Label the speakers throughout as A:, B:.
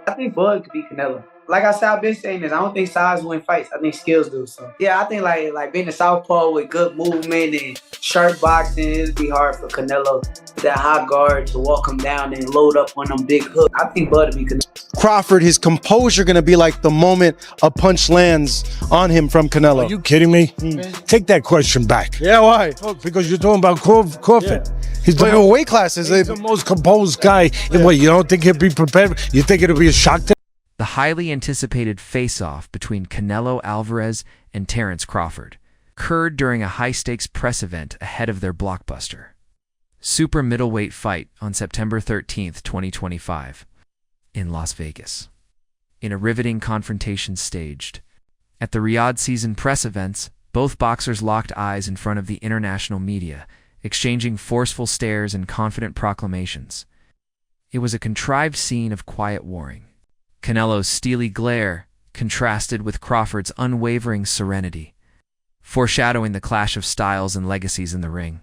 A: I think Bud could beat Canelo. Like I said, I've been saying this. I don't think size win fights. I think skills do. So yeah, I think like being a southpaw with good movement and sharp boxing, it'd be hard for Canelo with that high guard to walk him down and load up on them big hooks. I think Bud would be Canelo.
B: Crawford, his composure gonna be like the moment a punch lands on him from Canelo.
C: Are you kidding me? Take that question back.
B: Yeah, why?
C: Because you're talking about Crawford.
B: Yeah.
C: He's
B: But weight classes,
C: he's the most composed guy. Yeah. What, you don't think he'll be prepared? You think it'll be a shock to
D: The highly anticipated face-off between Canelo Alvarez and Terence Crawford occurred during a high-stakes press event ahead of their blockbuster super middleweight fight on September 13th, 2025, in Las Vegas. In a riveting confrontation staged at the Riyadh season press events, both boxers locked eyes in front of the international media, exchanging forceful stares and confident proclamations. It was a contrived scene of quiet warring. Canelo's steely glare contrasted with Crawford's unwavering serenity, foreshadowing the clash of styles and legacies in the ring.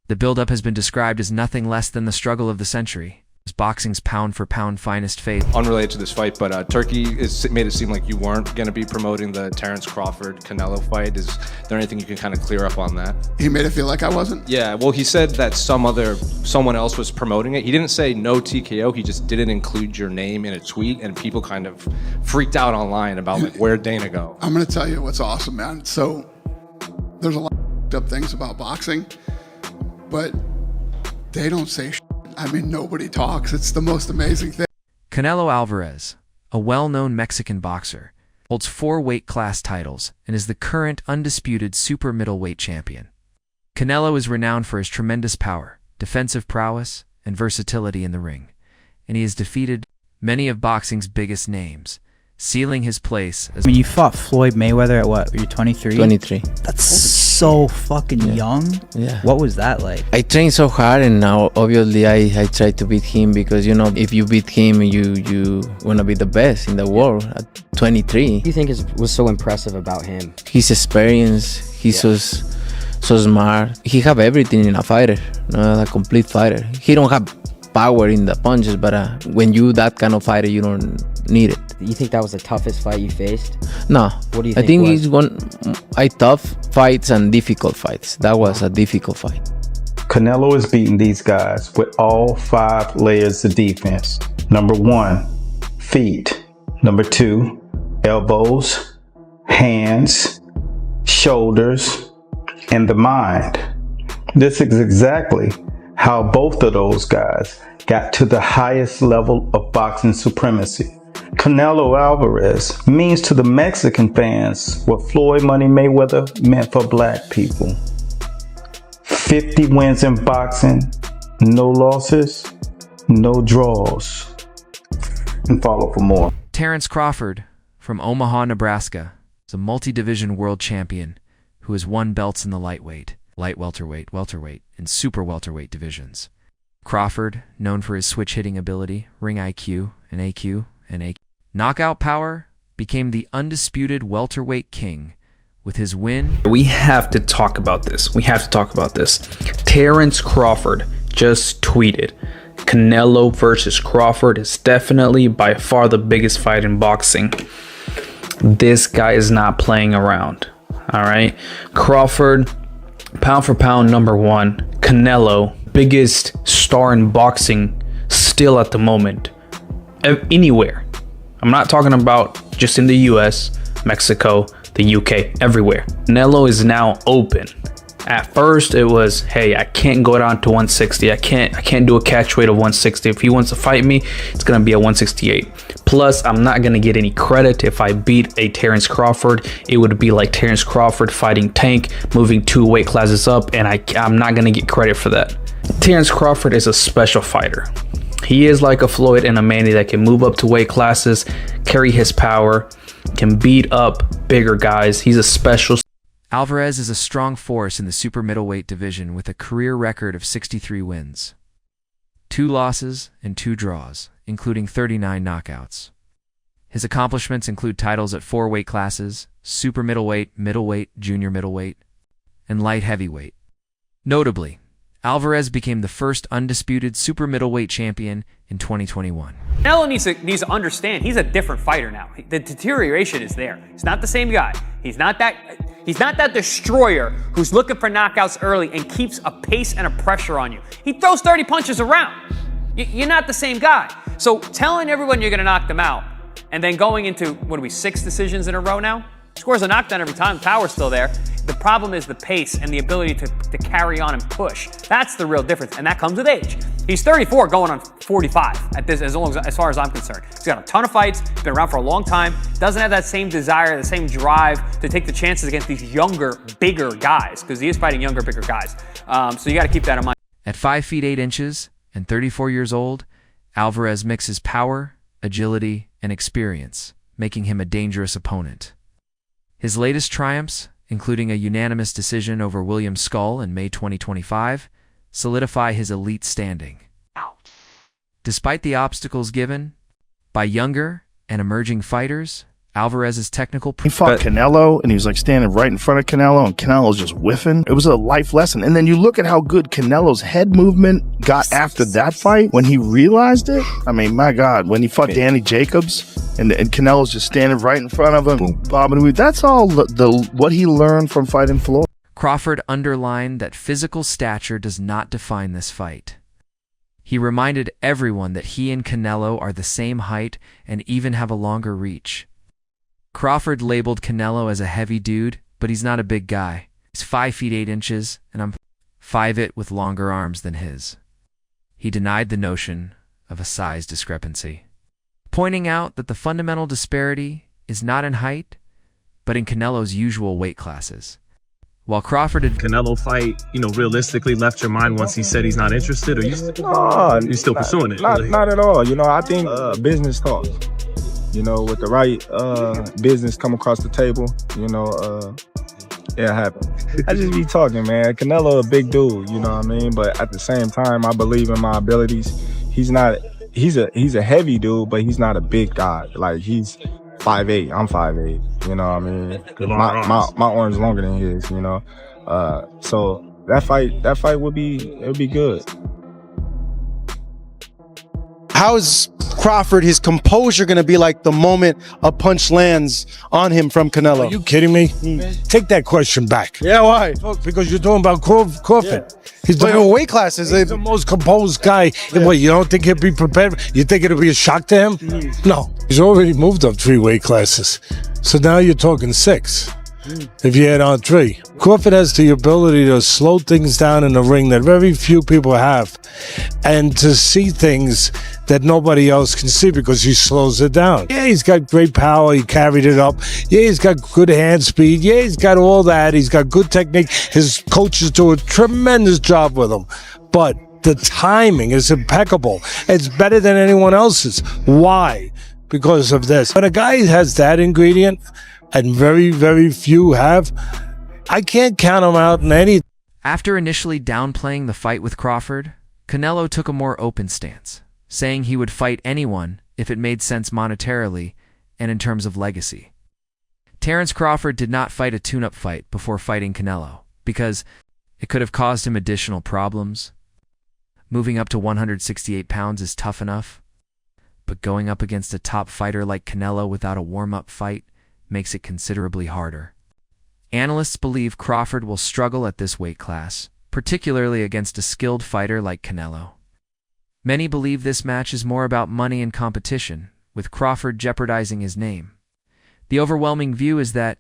D: The build-up has been described as nothing less than the struggle of the century, as boxing's pound-for-pound finest face.
E: Unrelated to this fight, but Turkey made it seem like you weren't going to be promoting the Terence Crawford-Canelo fight. Is there anything you can kind of clear up on that?
F: He made it feel like I wasn't?
E: Yeah, well, he said that someone else was promoting it. He didn't say no TKO. He just didn't include your name in a tweet, and people kind of freaked out online about like, where'd Dana go?
F: I'm going to tell you what's awesome, man. So there's a lot of up things about boxing, but they don't say shit. I mean, nobody talks. It's the most amazing thing.
D: Canelo Alvarez, a well-known Mexican boxer, holds 4 weight class titles and is the current undisputed super middleweight champion. Canelo is renowned for his tremendous power, defensive prowess, and versatility in the ring, and he has defeated many of boxing's biggest names, sealing his place as...
G: I mean, you fought Floyd Mayweather at what? You're 23?
H: 23.
G: That's so fucking young.
H: Yeah.
G: What was that like?
H: I trained so hard, and now obviously I try to beat him because, you know, if you beat him, you want to be the best in the world at 23.
I: What do you think was so impressive about him?
H: His experience, he's so smart. He have everything in a fighter, a complete fighter. He don't have power in the punches, but when you that kind of fighter, you don't need it.
I: You think that was the toughest fight you faced?
H: No.
I: What do you think?
H: I think it's tough fights and difficult fights. That was a difficult fight.
J: Canelo is beating these guys with all 5 layers of defense. Number 1, feet. Number 2, elbows, hands, shoulders, and the mind. This is exactly how both of those guys got to the highest level of boxing supremacy. Canelo Alvarez means to the Mexican fans what Floyd Money Mayweather meant for black people. 50 wins in boxing, no losses, no draws. And follow for more.
D: Terence Crawford, from Omaha, Nebraska, is a multi-division world champion who has won belts in the lightweight, light welterweight, welterweight, and super welterweight divisions. Crawford, known for his switch-hitting ability, ring IQ, and AQ, and AQ. Knockout power, became the undisputed welterweight king with his win.
K: We have to talk about this. Terence Crawford just tweeted, Canelo versus Crawford is definitely by far the biggest fight in boxing. This guy is not playing around. All right. Crawford, pound for pound, number 1. Canelo, biggest star in boxing still at the moment. Anywhere. I'm not talking about just in the US, Mexico, the UK, everywhere. Canelo is now open. At first it was, hey, I can't go down to 160. I can't do a catch weight of 160. If he wants to fight me, it's gonna be at 168. Plus, I'm not gonna get any credit if I beat a Terence Crawford. It would be like Terence Crawford fighting Tank, moving 2 weight classes up, and I'm not gonna get credit for that. Terence Crawford is a special fighter. He is like a Floyd and a Manny that can move up to weight classes, carry his power, can beat up bigger guys. He's a special.
D: Alvarez is a strong force in the super middleweight division with a career record of 63 wins, 2 losses, and 2 draws, including 39 knockouts. His accomplishments include titles at 4 weight classes: super middleweight, middleweight, junior middleweight, and light heavyweight. Notably, Alvarez became the first undisputed super middleweight champion in 2021.
L: Canelo needs to understand he's a different fighter now. The deterioration is there. He's not the same guy. He's not that destroyer who's looking for knockouts early and keeps a pace and a pressure on you. He throws 30 punches around. You're not the same guy. So telling everyone you're going to knock them out and then going into, 6 decisions in a row now? Scores a knockdown every time, power's still there. The problem is the pace and the ability to carry on and push. That's the real difference, and that comes with age. He's 34 going on 45 as far as I'm concerned. He's got a ton of fights, he's been around for a long time, doesn't have that same desire, the same drive to take the chances against these younger, bigger guys, because he is fighting younger, bigger guys. So you got to keep that in mind.
D: At 5 feet 8 inches and 34 years old, Alvarez mixes power, agility, and experience, making him a dangerous opponent. His latest triumphs, including a unanimous decision over William Skull in May 2025, solidify his elite standing. Despite the obstacles given by younger and emerging fighters, Alvarez's technical...
M: He fought Canelo, and he was like standing right in front of Canelo, and Canelo's just whiffing. It was a life lesson. And then you look at how good Canelo's head movement got after that fight when he realized it. I mean, my God, when he fought Danny Jacobs, and Canelo's just standing right in front of him, bobbing. That's all what he learned from fighting Floyd.
D: Crawford underlined that physical stature does not define this fight. He reminded everyone that he and Canelo are the same height and even have a longer reach. Crawford labeled Canelo as a heavy dude, but he's not a big guy. He's 5 feet 8 inches, and I'm 5'8" with longer arms than his. He denied the notion of a size discrepancy, pointing out that the fundamental disparity is not in height, but in Canelo's usual weight classes. While Crawford had...
N: Canelo fight, realistically left your mind once he said he's not interested, or you're still pursuing it?
O: Not at all. I think business talks. With the right business come across the table, it happens. I just be talking, man. Canelo a big dude, you know what I mean? But at the same time, I believe in my abilities. He's a heavy dude, but he's not a big guy. Like, he's 5'8", I'm 5'8", you know what I mean? My arm's longer than his, so that fight would be good.
B: How is Crawford, his composure going to be like the moment a punch lands on him from Canelo?
C: Are you kidding me? Take that question back.
B: Yeah, why?
C: Because you're talking about Crawford. Yeah.
B: He's the weight classes.
C: He's the most composed guy. Yeah. What, you don't think he'll be prepared? You think it'll be a shock to him? No. He's already moved up 3 weight classes. So now you're talking 6. If you add on 3. Crawford has the ability to slow things down in the ring that very few people have, and to see things that nobody else can see because he slows it down. Yeah, he's got great power. He carried it up. Yeah, he's got good hand speed. Yeah, he's got all that. He's got good technique. His coaches do a tremendous job with him. But the timing is impeccable. It's better than anyone else's. Why? Because of this. When a guy has that ingredient, and very, very few have, I can't count him out in any.
D: After initially downplaying the fight with Crawford, Canelo took a more open stance, saying he would fight anyone if it made sense monetarily and in terms of legacy. Terence Crawford did not fight a tune-up fight before fighting Canelo because it could have caused him additional problems. Moving up to 168 pounds is tough enough, but going up against a top fighter like Canelo without a warm-up fight makes it considerably harder. Analysts believe Crawford will struggle at this weight class, particularly against a skilled fighter like Canelo. Many believe this match is more about money and competition, with Crawford jeopardizing his name. The overwhelming view is that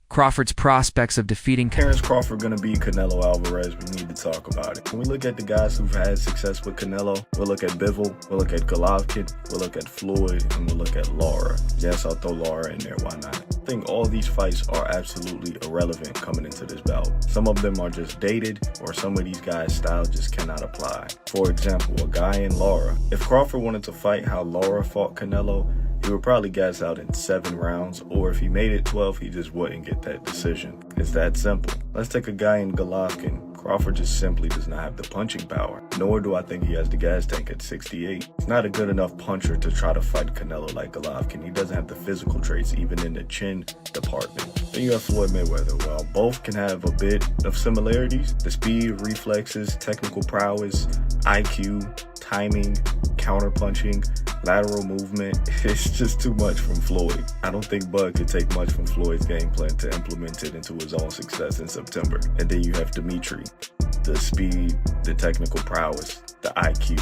D: Crawford's prospects of defeating
P: Terence Crawford gonna beat Canelo Alvarez. We need to talk about it. When we look at the guys who've had success with Canelo, we'll look at Bivol, we'll look at Golovkin, we'll look at Floyd, and we'll look at Lara. Yes, I'll throw Lara in there, why not? I think all these fights are absolutely irrelevant coming into this bout. Some of them are just dated, or some of these guys' style just cannot apply. For example, a guy in Lara. If Crawford wanted to fight how Lara fought Canelo, he would probably gas out in 7 rounds, or if he made it 12, he just wouldn't get that decision. It's that simple. Let's take a guy in Golovkin, Crawford just simply does not have the punching power, nor do I think he has the gas tank at 68. He's not a good enough puncher to try to fight Canelo like Golovkin. He doesn't have the physical traits even in the chin department. Then you have Floyd Mayweather. While both can have a bit of similarities, the speed, reflexes, technical prowess, IQ, timing, counterpunching, lateral movement, it's just too much from Floyd. I don't think Bud could take much from Floyd's game plan to implement it into his own success in September. And then you have Dimitri. The speed, the technical prowess, the IQ,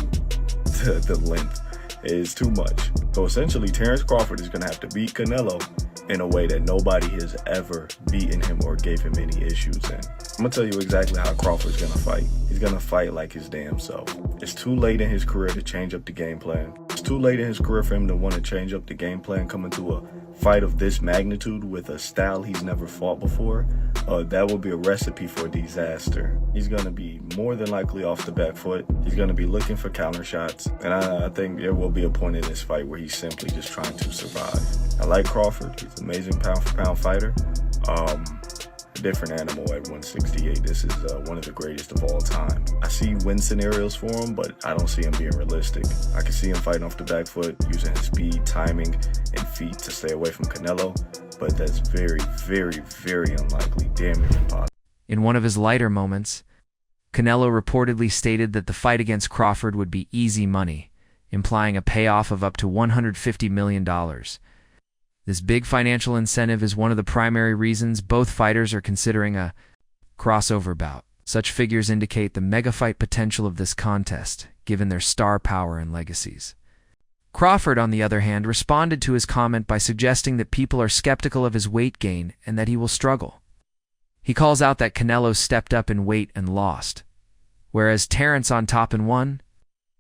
P: the length is too much. So essentially, Terence Crawford is going to have to beat Canelo in a way that nobody has ever beaten him or gave him any issues in. I'm going to tell you exactly how Crawford's going to fight. He's going to fight like his damn self. It's too late in his career to change up the game plan. It's too late in his career for him to want to change up the game plan coming to a fight of this magnitude with a style he's never fought before. That will be a recipe for disaster. He's going to be more than likely off the back foot. He's going to be looking for counter shots. And I think there will be a point in this fight where he's simply just trying to survive. I like Crawford. He's an amazing pound-for-pound fighter. Different animal at 168. This is one of the greatest of all time. I see win scenarios for him, but I don't see him being realistic. I can see him fighting off the back foot, using his speed, timing, and feet to stay away from Canelo, but that's very, very, very unlikely, damn near impossible.
D: In one of his lighter moments, Canelo reportedly stated that the fight against Crawford would be easy money, implying a payoff of up to $150 million. This big financial incentive is one of the primary reasons both fighters are considering a crossover bout. Such figures indicate the mega fight potential of this contest, given their star power and legacies. Crawford, on the other hand, responded to his comment by suggesting that people are skeptical of his weight gain and that he will struggle. He calls out that Canelo stepped up in weight and lost, whereas Terence on top and won,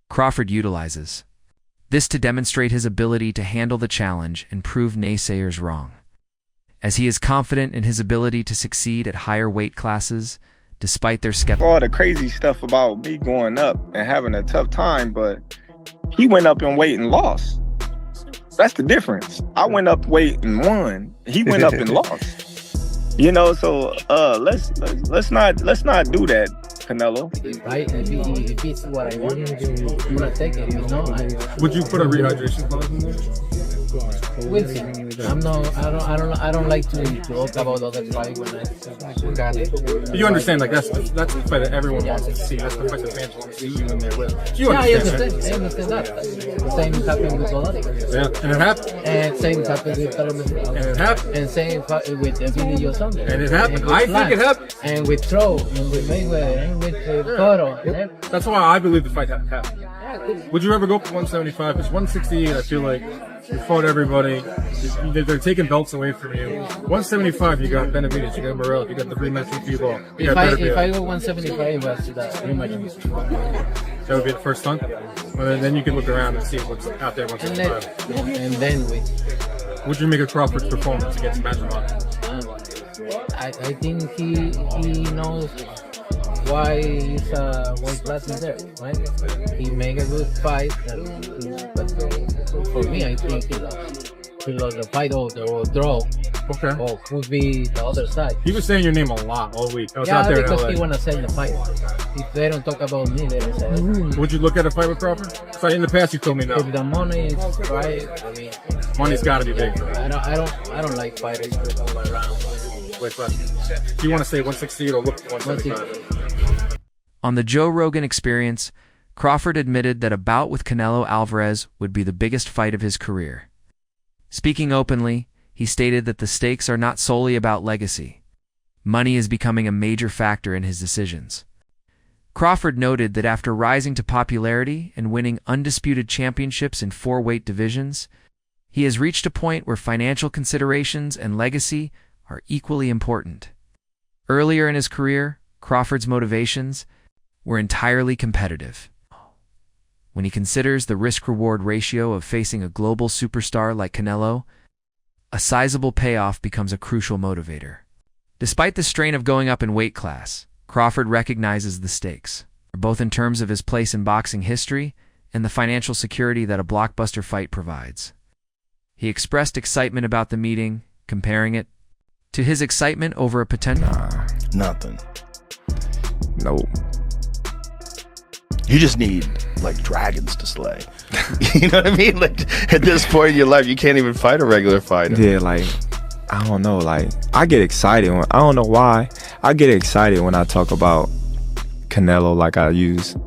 D: Crawford utilizes this to demonstrate his ability to handle the challenge and prove naysayers wrong. As he is confident in his ability to succeed at higher weight classes, despite their skepticism.
O: All the crazy stuff about me going up and having a tough time, but he went up in weight and lost. That's the difference. I went up weight and won. He went up and lost. You know, so let's not do that, Canelo.
H: Right? If it's what I want, I'm gonna take it. You know.
N: Would you put a rehydration clause in there?
H: With him. I don't like to talk about other fight when I got it.
N: You understand, like that's the fight that everyone wants to see. That's the fight that fans want to see you in there with. You
H: I
N: understand
H: understand that. The same happened with Golovkin.
N: Yeah, and it happened.
H: And same happened with Carlos.
N: And it happened.
H: And same with Billy Sunday.
N: And it happened. I think it happened.
H: And with Throw, and with Mayweather, and with Cotto.
N: That's why I believe the fight happened. Would you ever go for 175? Because 168, I feel like you fought everybody. They're taking belts away from you. 175, you got Benavidez, you got Morel, you got the rematch with Filo.
H: If I go 175, it was the rematch.
N: That would be the first time? Well, then you can look around and see what's out there 175.
H: And then we...
N: Would you make a Crawford performance against Masvidal?
H: I think he knows why he's weight class is there, right? He make a good fight, but for me, I think he lost the fight or draw.
N: Okay.
H: Or could be the other side.
N: He was saying your name a lot all week. I was
H: yeah,
N: out there
H: because
N: in LA.
H: he want to sell the fight. If they don't talk about me, they don't sell it.
N: Would you look at a fight with Crawford? So in the past, you told me no.
H: If the money is right, I mean,
N: money's got to be big.
H: I don't like fighters that go around.
N: Wait, do you want to say 168 or look at 175?
D: On the Joe Rogan Experience, Crawford admitted that a bout with Canelo Alvarez would be the biggest fight of his career. Speaking openly, he stated that the stakes are not solely about legacy. Money is becoming a major factor in his decisions. Crawford noted that after rising to popularity and winning undisputed championships in 4 weight divisions, he has reached a point where financial considerations and legacy are equally important. Earlier in his career, Crawford's motivations were entirely competitive. When he considers the risk-reward ratio of facing a global superstar like Canelo, a sizable payoff becomes a crucial motivator. Despite the strain of going up in weight class, Crawford recognizes the stakes, both in terms of his place in boxing history and the financial security that a blockbuster fight provides. He expressed excitement about the meeting, comparing it to his excitement over a potential...
M: Nothing.
O: Nope.
M: You just need like dragons to slay. You know what I mean? Like at this point in your life, you can't even fight a regular fighter.
O: Yeah, like I don't know. Like I get excited when I don't know why. I get excited when I talk about Canelo, like I used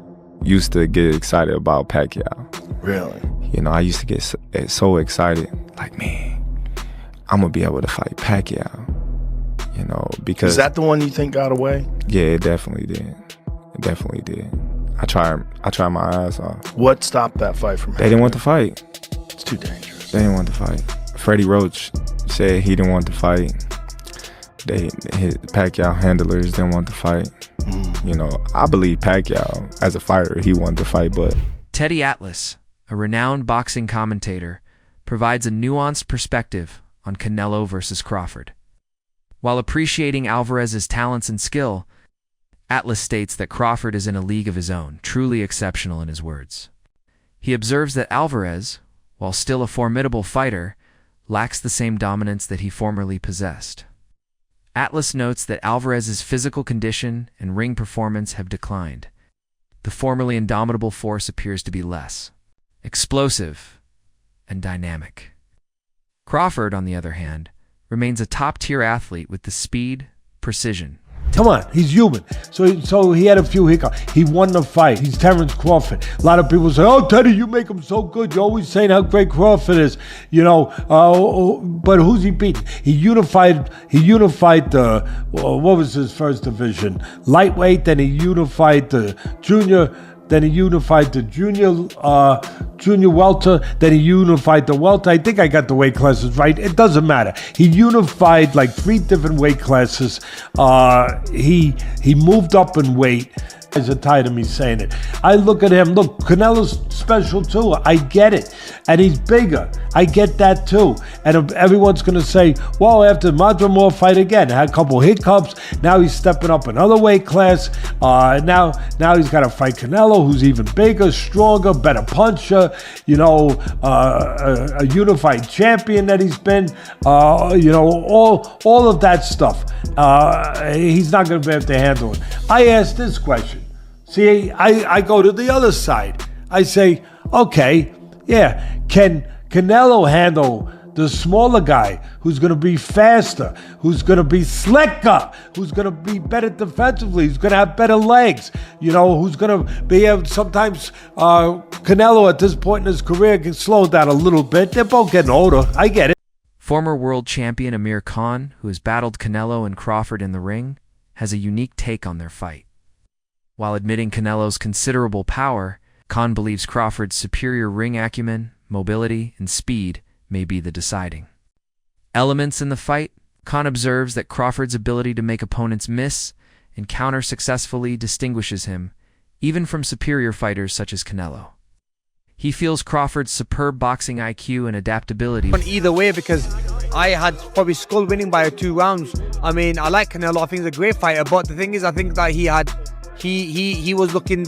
O: to get excited about Pacquiao.
M: Really?
O: You know, I used to get so excited. Like, man, I'm gonna be able to fight Pacquiao. You know, because
M: is that the one you think got away?
O: Yeah, it definitely did. It definitely did. I tried my ass off.
M: What stopped that fight from happening?
O: They didn't want to fight.
M: It's too dangerous.
O: They didn't want to fight. Freddie Roach said he didn't want to fight. His Pacquiao handlers didn't want to fight. You know, I believe Pacquiao, as a fighter, he wanted to fight, but...
D: Teddy Atlas, a renowned boxing commentator, provides a nuanced perspective on Canelo versus Crawford. While appreciating Alvarez's talents and skill, Atlas states that Crawford is in a league of his own, truly exceptional in his words. He observes that Alvarez, while still a formidable fighter, lacks the same dominance that he formerly possessed. Atlas notes that Alvarez's physical condition and ring performance have declined. The formerly indomitable force appears to be less explosive and dynamic. Crawford, on the other hand, remains a top-tier athlete with the speed, precision.
C: Come on, he's human. So he had a few hiccups. He won the fight. He's Terence Crawford. A lot of people say, "Oh, Teddy, you make him so good. You're always saying how great Crawford is." You know, but who's he beating? He unified the what was his first division? Lightweight. Then he unified the junior. Then he unified the junior welter. Then he unified the welter. I think I got the weight classes right. It doesn't matter. He unified like 3 different weight classes. He moved up in weight. Guys are tired of me saying it. I look at him. Look, Canelo's special too. I get it. And he's bigger. I get that too. And everyone's going to say, well, after Madrimov fight again, had a couple hiccups. Now he's stepping up another weight class. Now he's got to fight Canelo, who's even bigger, stronger, better puncher. You know, a unified champion that he's been. You know, all of that stuff. He's not going to be able to handle it. I asked this question. See, I go to the other side. I say, okay, yeah, can Canelo handle the smaller guy who's going to be faster, who's going to be slicker, who's going to be better defensively, who's going to have better legs, you know, who's going to be able, sometimes Canelo at this point in his career can slow down a little bit. They're both getting older. I get it.
D: Former world champion Amir Khan, who has battled Canelo and Crawford in the ring, has a unique take on their fight. While admitting Canelo's considerable power, Khan believes Crawford's superior ring acumen, mobility, and speed may be the deciding elements in the fight. Khan observes that Crawford's ability to make opponents miss and counter successfully distinguishes him, even from superior fighters such as Canelo. He feels Crawford's superb boxing IQ and adaptability.
Q: Either way, because I had probably skull winning by 2 rounds. I mean, I like Canelo. I think he's a great fighter, but the thing is, I think that he was looking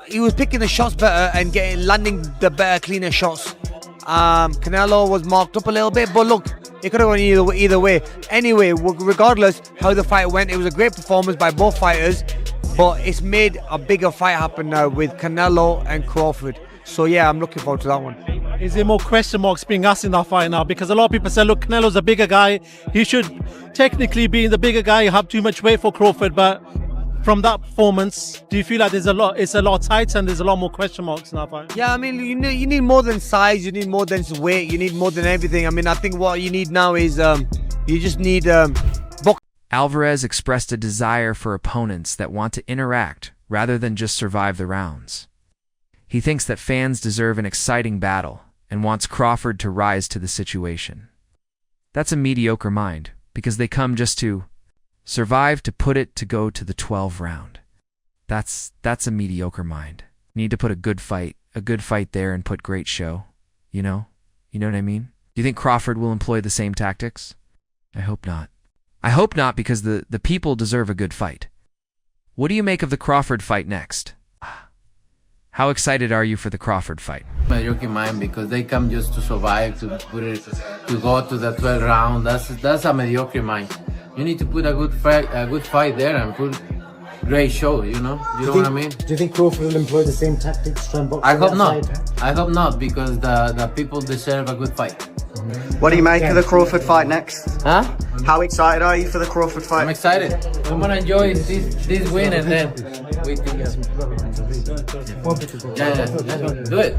Q: he was picking the shots better and landing the better, cleaner shots. Canelo was marked up a little bit, but look, it could have gone either way. Anyway, regardless how the fight went, it was a great performance by both fighters, but it's made a bigger fight happen now with Canelo and Crawford. So yeah, I'm looking forward to that one.
R: Is there more question marks being asked in that fight now? Because a lot of people say, look, Canelo's a bigger guy. He should technically be the bigger guy, have too much weight for Crawford, but from that performance, do you feel like it's a lot tight and there's a lot more question marks in that fight?
Q: Yeah, I mean, you need more than size, you need more than weight, you need more than everything. I mean, I think what you need now is you just need
D: Alvarez expressed a desire for opponents that want to interact rather than just survive the rounds. He thinks that fans deserve an exciting battle and wants Crawford to rise to the situation. That's a mediocre mind, because they come just to survive to put it to go to the 12th round. That's a mediocre mind. Need to put a good fight there and put great show. You know what I mean? Do you think Crawford will employ the same tactics? I hope not. I hope not, because the people deserve a good fight. What do you make of the Crawford fight next? How excited are you for the Crawford fight?
S: Mediocre mind, because they come just to survive, to go to the 12th round. That's a mediocre mind. You need to put a good fight there and put great show. You know what I mean?
T: Do you think Crawford will employ the same tactics to try and box?
S: I hope not. I hope not, because the people deserve a good fight.
U: What do you make of the Crawford fight next?
S: Huh?
U: How excited are you for the Crawford fight?
S: I'm excited. I'm gonna enjoy this win and then we can. Yeah, do it.